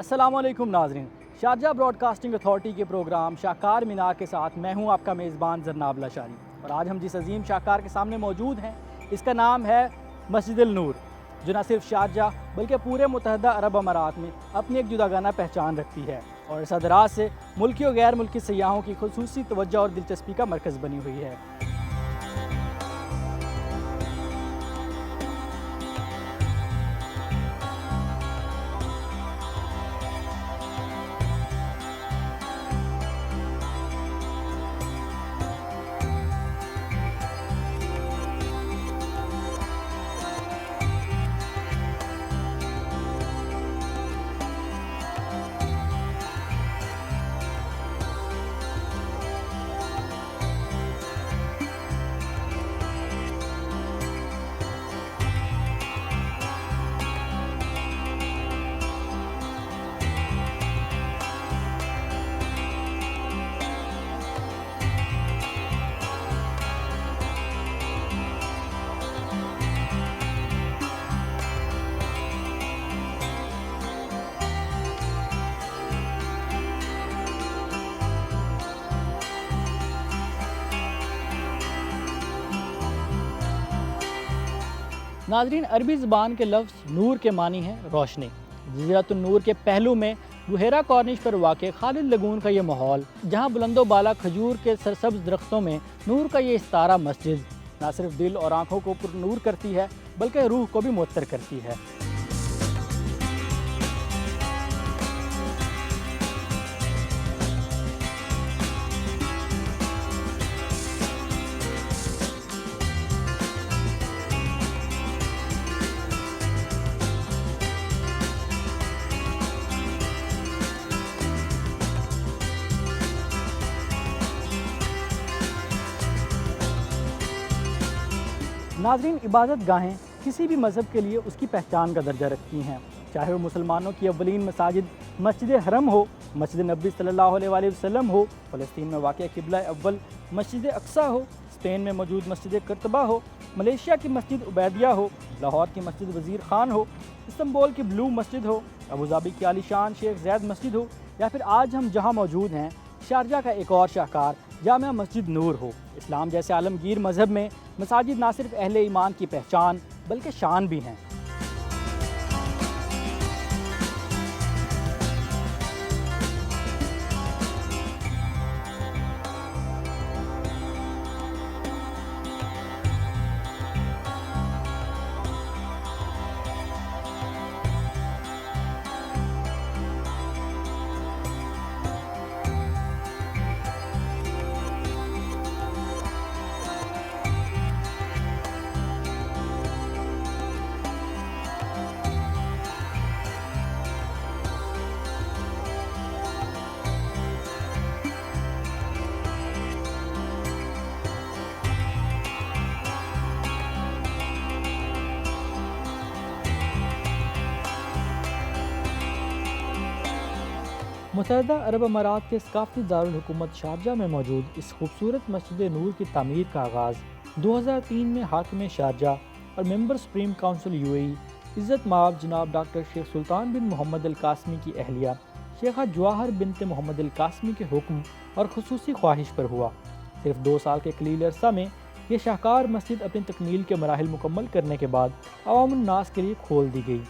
अस्सलामुअलैकुम नाज़रीन, Sharjah broadcasting authority के प्रोग्राम शाहकार मीनार के साथ मैं हूं आपका मेज़बान जरनाब लाशारी। और आज हम जिस अजीम शाहकार के सामने मौजूद हैं इसका नाम है मस्जिद नूर, जो न सिर्फ शारजाह बल्कि पूरे मुत्तहदा अरब अमारात में अपनी एक जुदागाना पहचान रखती है और अरसा दराज से मुल्की और गैर मुल्की सयाहों की खुसूसी तवज्जो और दिलचस्पी का मरकज़ बनी हुई है। नाजरीन, अरबी ज़बान के लफ्ज़ नूर के मानी हैं रोशनी। जज़ीरतुन नूर के पहलू में बुहेरा कॉर्निश पर वाक़ खालिद लगून का ये माहौल, जहाँ बुलंदो बाला खजूर के सरसब्ज़ दरख्तों में नूर का ये इस्तारा मस्जिद न सिर्फ दिल और आँखों को पुरनूर करती है बल्कि रूह को भी मुअत्तर करती है। नाज़रीन, इबादत गाहें किसी भी मज़हब के लिए उसकी पहचान का दर्जा रखती हैं, चाहे वो मुसलमानों की अव्वलीन मसाजिद मस्जिद हरम हो, मस्जिद नबी सल्लल्लाहु अलैहि वसल्लम हो, फ़लस्तीन में वाक़ क़िबला अव्वल मस्जिद अक्सा हो, स्पेन में मौजूद मस्जिद कर्तबा हो, मलेशिया की मस्जिद उबैदिया हो, लाहौर की मस्जिद वज़ीर ख़ान हो, इस्तांबुल की ब्लू मस्जिद हो, अबू धाबी की आलीशान शेख ज़ैद मस्जिद हो, या फिर आज हम जहाँ मौजूद हैं शारजाह का एक और शाहकार जामिया मस्जिद नूर हो। इस्लाम जैसे आलमगीर मज़हब में मसाजिद ना सिर्फ अहले ईमान की पहचान बल्कि शान भी हैं। मुत्तहदा अरब अमारात के सकाफ़ती दारुल हुकूमत शारजाह में मौजूद इस खूबसूरत मस्जिद नूर की तामीर का आगाज़ 2003 में हाकिम शारजाह और मेंबर सुप्रीम काउंसिल यूएई इज़्ज़त माब जनाब डॉक्टर शेख सुल्तान बिन मोहम्मद अल कासमी की अहलिया शेखा जवाहर बिनते मोहम्मद अल कासमी के हुक्म और खुसूसी ख्वाहिश पर हुआ। सिर्फ 2 साल के कलील अरसा में ये शाहकार मस्जिद अपनी तकमील के मराहिल मुकम्मल करने के बाद अवामुन नास के लिए खोल दी गई।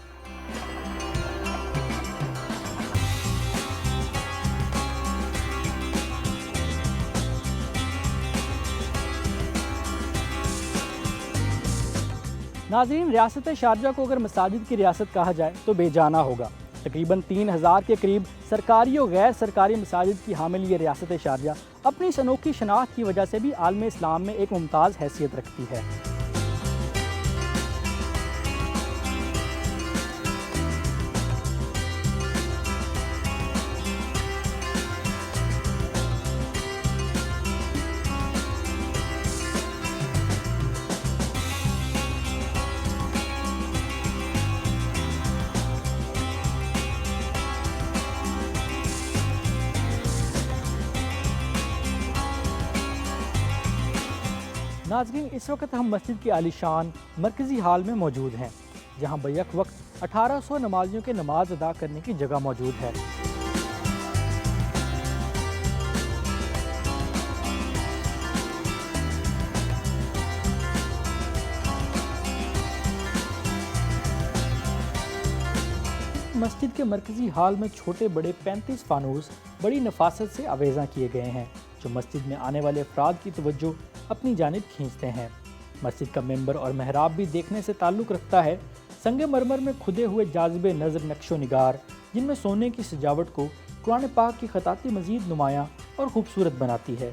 नाज़रीन, रियासत शारजाह को अगर मसाजिद की रियासत कहा जाए तो बेजाना होगा। तकरीबन 3000 के करीब सरकारी और गैर सरकारी मसाजिद की हामिल ये रियासत शारजाह अपनी इस अनोखी शनाख्त की वजह से भी आलम इस्लाम में एक मुमताज़ हैसियत रखती है। नाज़रीन, इस वक्त हम मस्जिद की आलीशान मरकज़ी हाल में मौजूद हैं, जहाँ बैक वक्त 1800 नमाजियों के नमाज अदा करने की जगह मौजूद है। मस्जिद के मरकजी हाल में छोटे बड़े 35 फानूस बड़ी नफासत से आवेज़ा किए गए हैं, जो मस्जिद में आने वाले अफराद की तवज्जो अपनी जानिब खींचते हैं। मस्जिद का मेंबर और महराब भी देखने से ताल्लुक़ रखता है। संगमरमर में खुदे हुए जाज़िबे नज़र नक्शो निगार, जिनमें सोने की सजावट को कुरान पाक की खताती मज़ीद नुमायाँ और खूबसूरत बनाती है।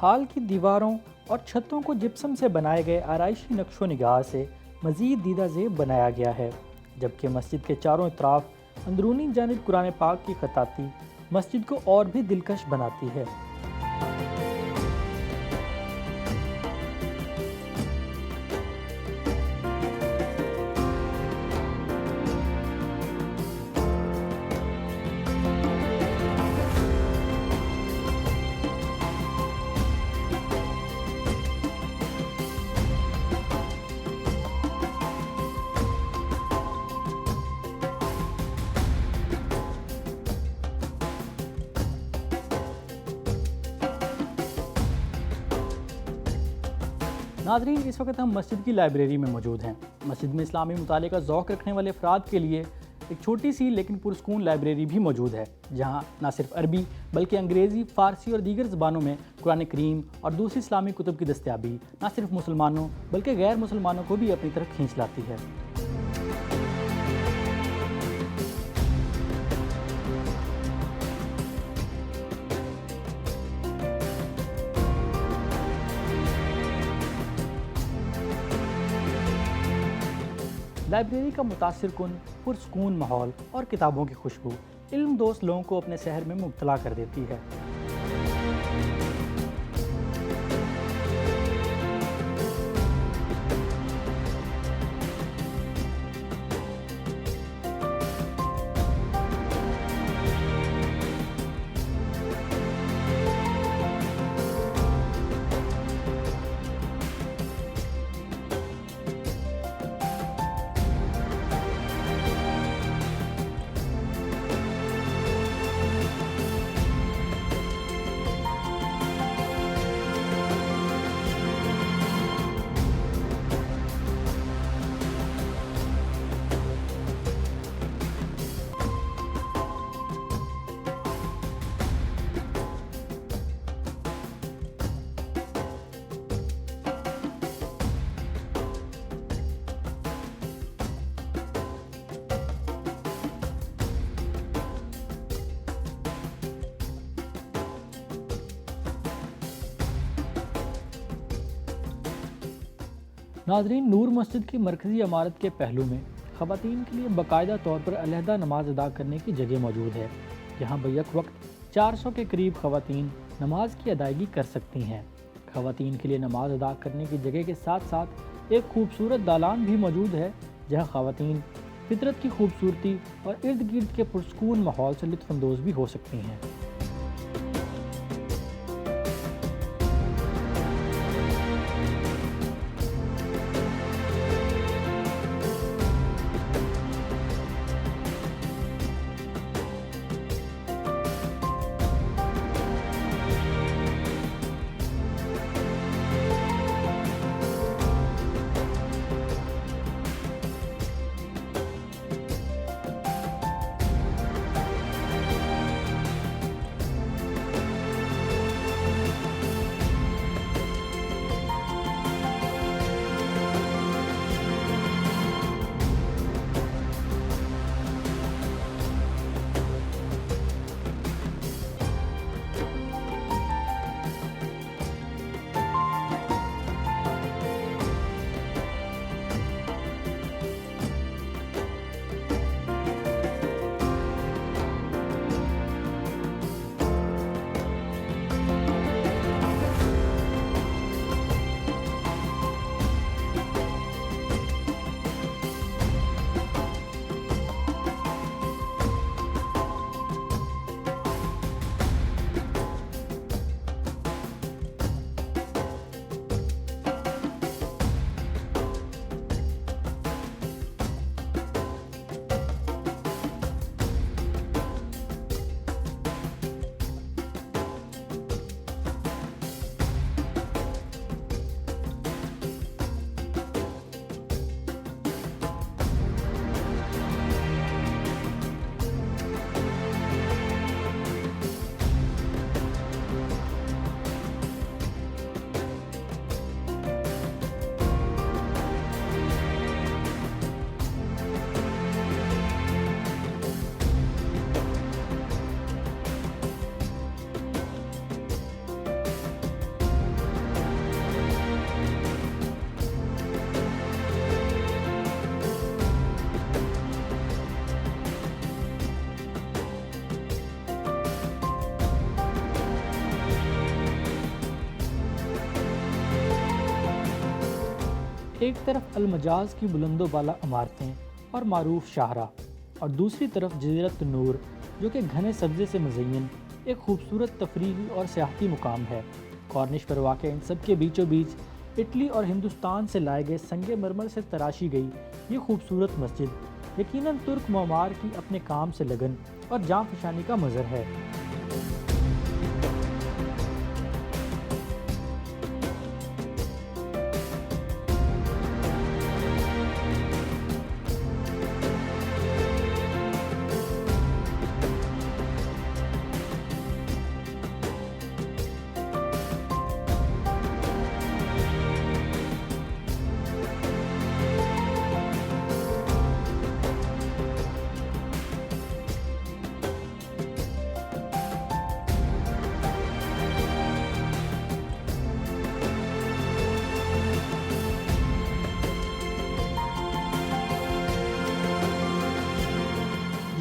हाल की दीवारों और छतों को जिप्सम से बनाए गए आराइशी नक्शो निगार से मज़ीद दीदा ज़ेब बनाया गया है, जबकि मस्जिद के चारों तरफ अंदरूनी जानिब कुरान पाक की खताती मस्जिद को और भी दिलकश बनाती है। नाज़रीन, इस वक्त हम मस्जिद की लाइब्रेरी में मौजूद हैं। मस्जिद में इस्लामी मुताले का ज़ौक़ रखने वाले अफराद के लिए एक छोटी सी लेकिन पुरस्कून लाइब्रेरी भी मौजूद है, जहाँ न सिर्फ अरबी बल्कि अंग्रेज़ी, फ़ारसी और दीगर ज़बानों में कुरान करीम और दूसरी इस्लामी कुतुब की दस्तयाबी न सिर्फ मुसलमानों बल्कि गैर मुसलमानों को भी अपनी तरफ खींच लाती है। लाइब्रेरी का मुतासिर कुन पुरस्कून माहौल और किताबों की खुशबू इल्म दोस्त लोगों को अपने शहर में मुब्तला कर देती है। नाजरीन, नूर मस्जिद की मरकज़ी इमारत के पहलू में ख़वातीन के लिए बाकायदा तौर पर अलहदा नमाज अदा करने की जगह मौजूद है, जहाँ बैक वक्त 400 के करीब ख़वातीन नमाज की अदायगी कर सकती हैं। ख़वातीन के लिए नमाज अदा करने की जगह के साथ साथ एक खूबसूरत दालान भी मौजूद है, जहाँ ख़वातीन फितरत की खूबसूरती और इर्द गिर्द के पुरस्कून माहौल से लुत्फ़अंदोज़ भी हो सकती हैं। एक तरफ अलमजाज की बुलंदो बाला इमारतें और मारूफ शाहरा और दूसरी तरफ जज़ीरत नूर, जो कि घने सब्ज़े से मुज़य्यन एक खूबसूरत तफरीही और सियाहती मुकाम है। कॉर्निश पर वाक़ इन सब के बीचों बीच इटली और हिंदुस्तान से लाए गए संगे मरमर से तराशी गई ये खूबसूरत मस्जिद यकीनन तुर्क ममार की अपने काम से लगन और जाँ फशानी का मज़र है।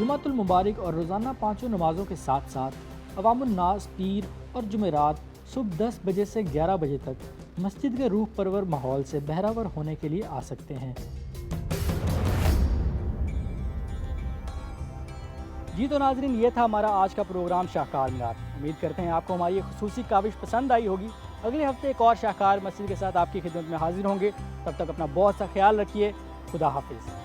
जुमातुल मुबारक और रोज़ाना 5 नमाज़ों के साथ साथ अवामुन नास पीर और जुमेरात सुबह 10 बजे से 11 बजे तक मस्जिद के रूह परवर माहौल से बहरावर होने के लिए आ सकते हैं। जी तो नाजरीन, ये था हमारा आज का प्रोग्राम शाहकार मीनार। उम्मीद करते हैं आपको हमारी ये खुसूसी काविश पसंद आई होगी। अगले हफ्ते एक और शाहकार मस्जिद के साथ आपकी खिदमत में हाजिर होंगे। तब तक अपना बहुत सा ख्याल रखिए। खुदा हाफिज़।